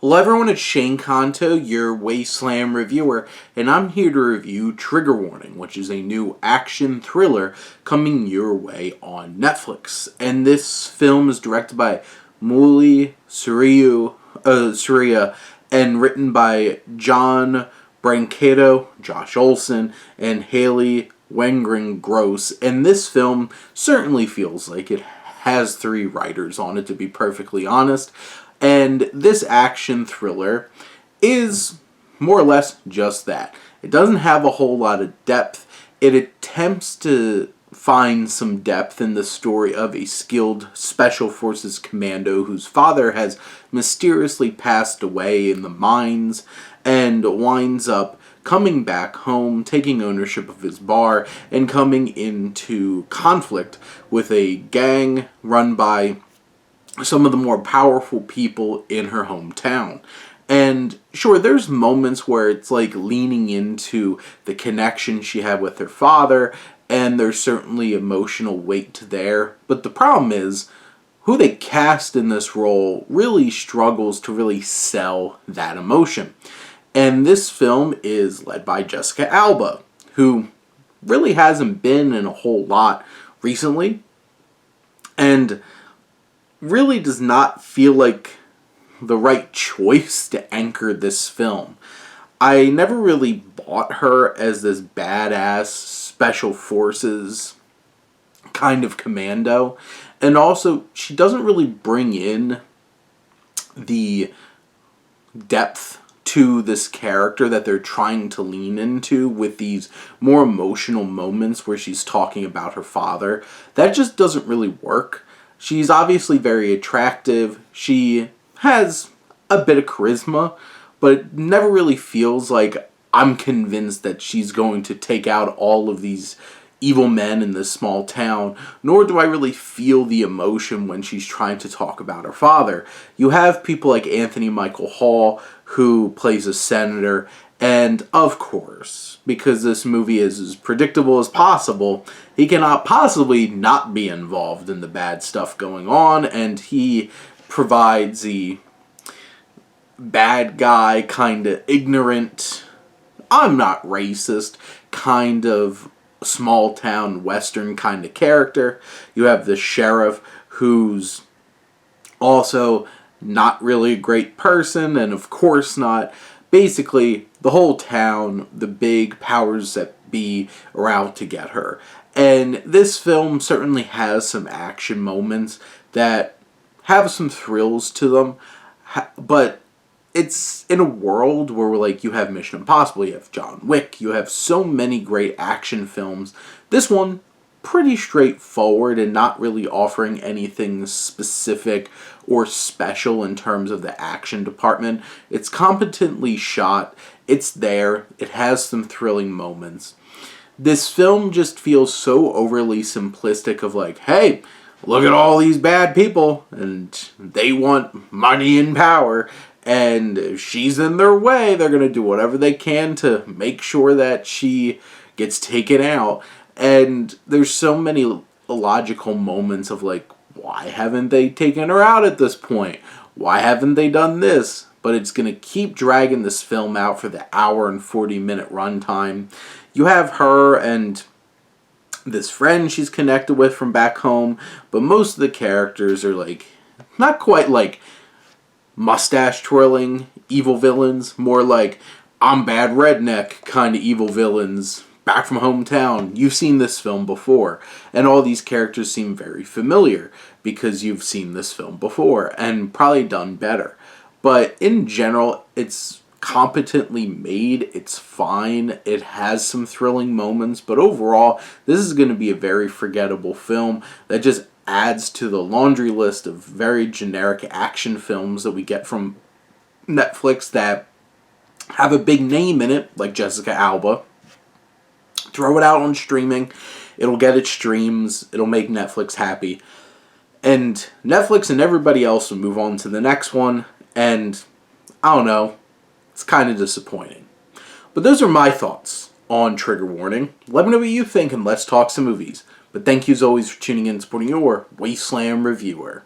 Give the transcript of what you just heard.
Hello everyone, it's Shane Kanto, your Wasteland reviewer, and I'm here to review Trigger Warning, which is a new action thriller coming your way on Netflix. And this film is directed by Surya and written by John Brancato, Josh Olson, and Haley Wengren Gross. And this film certainly feels like it has 3 writers on it, to be perfectly honest. And this action thriller is more or less just that. It doesn't have a whole lot of depth. It attempts to find some depth in the story of a skilled special forces commando whose father has mysteriously passed away in the mines and winds up coming back home, taking ownership of his bar, and coming into conflict with a gang run by some of the more powerful people in her hometown. And sure, there's moments where it's like leaning into the connection she had with her father, and there's certainly emotional weight there. But the problem is, who they cast in this role really struggles to really sell that emotion. And this film is led by Jessica Alba, who really hasn't been in a whole lot recently, and really does not feel like the right choice to anchor this film. I never really bought her as this badass special forces kind of commando, and also she doesn't really bring in the depth to this character that they're trying to lean into with these more emotional moments where she's talking about her father. That just doesn't really work. She's obviously very attractive. She has a bit of charisma, but it never really feels like I'm convinced that she's going to take out all of these evil men in this small town, nor do I really feel the emotion when she's trying to talk about her father. You have people like Anthony Michael Hall, who plays a senator, and of course, because this movie is as predictable as possible, he cannot possibly not be involved in the bad stuff going on, and he provides the bad guy, kind of ignorant, I'm not racist, kind of small town western kind of character. You have the sheriff, who's also not really a great person, and of course not. Basically, the whole town, the big powers that be, are out to get her. And this film certainly has some action moments that have some thrills to them, but it's in a world where, like, you have Mission Impossible, you have John Wick, you have so many great action films. This one, pretty straightforward and not really offering anything specific or special in terms of the action department. It's competently shot, it's there, it has some thrilling moments. This film just feels so overly simplistic of like, hey, look at all these bad people, and they want money and power, and if she's in their way, they're going to do whatever they can to make sure that she gets taken out. And there's so many illogical moments of like, why haven't they taken her out at this point? Why haven't they done this? But it's going to keep dragging this film out for the hour and 40-minute runtime. You have her and this friend she's connected with from back home, but most of the characters are like, not quite like mustache twirling evil villains, more like I'm bad redneck kind of evil villains back from hometown. You've seen this film before, and all these characters seem very familiar because you've seen this film before and probably done better. But in general, it's competently made, it's fine, it has some thrilling moments, but overall, this is going to be a very forgettable film that just adds to the laundry list of very generic action films that we get from Netflix that have a big name in it, like Jessica Alba. Throw it out on streaming, it'll get its streams, it'll make Netflix happy, and Netflix and everybody else will move on to the next one, and I don't know, it's kind of disappointing. But those are my thoughts on Trigger Warning. Let me know what you think, and let's talk some movies. But thank you as always for tuning in and supporting your Wasteland reviewer.